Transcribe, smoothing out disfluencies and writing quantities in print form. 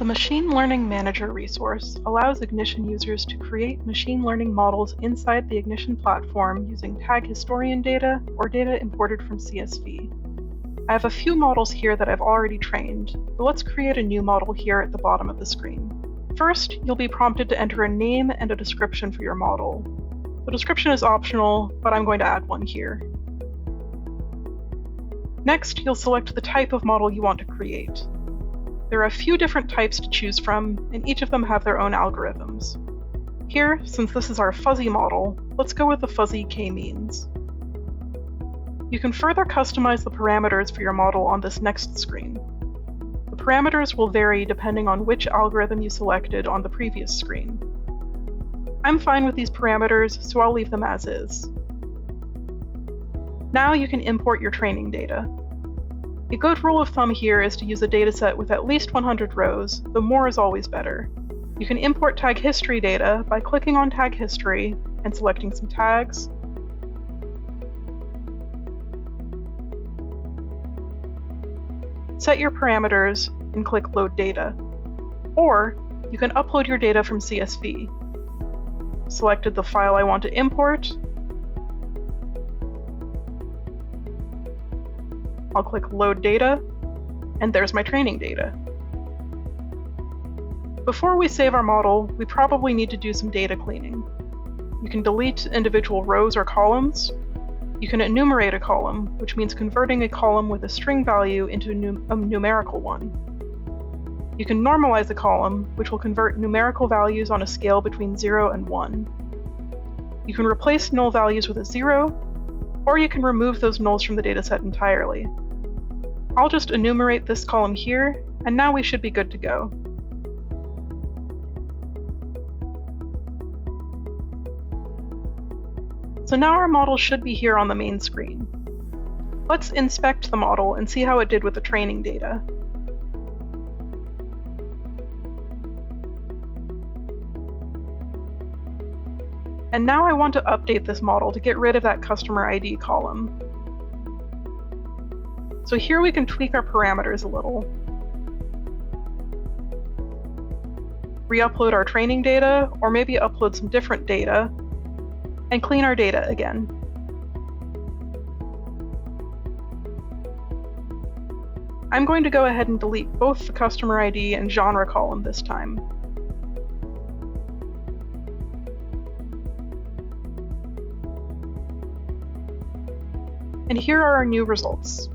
Machine Learning Manager resource allows Ignition users to create machine learning models inside the Ignition platform using tag historian data or data imported from CSV. I have a few models here that I've already trained, but let's create a new model here at the bottom of the screen. First, you'll be prompted to enter a name and a description for your model. The description is optional, but I'm going to add one here. Next, you'll select the type of model you want to create. There are a few different types to choose from, and each of them have their own algorithms. Here, since this is our fuzzy model, let's go with the fuzzy k-means. You can further customize the parameters for your model on this next screen. The parameters will vary depending on which algorithm you selected on the previous screen. I'm fine with these parameters, so I'll leave them as is. Now you can import your training data. A good rule of thumb here is to use a dataset with at least 100 rows, though more is always better. You can import tag history data by clicking on tag history and selecting some tags. Set your parameters and click Load Data. Or you can upload your data from CSV. Selected the file I want to import. I'll click Load Data, and there's my training data. Before we save our model, we probably need to do some data cleaning. You can delete individual rows or columns. You can enumerate a column, which means converting a column with a string value into a numerical one. You can normalize a column, which will convert numerical values on a scale between 0 and 1. You can replace null values with a 0, or you can remove those nulls from the dataset entirely. I'll just enumerate this column here, and now we should be good to go. So now our model should be here on the main screen. Let's inspect the model and see how it did with the training data. And now I want to update this model to get rid of that customer ID column. So here we can tweak our parameters a little. Re-upload our training data, or maybe upload some different data, and clean our data again. I'm going to go ahead and delete both the customer ID and genre column this time. And here are our new results.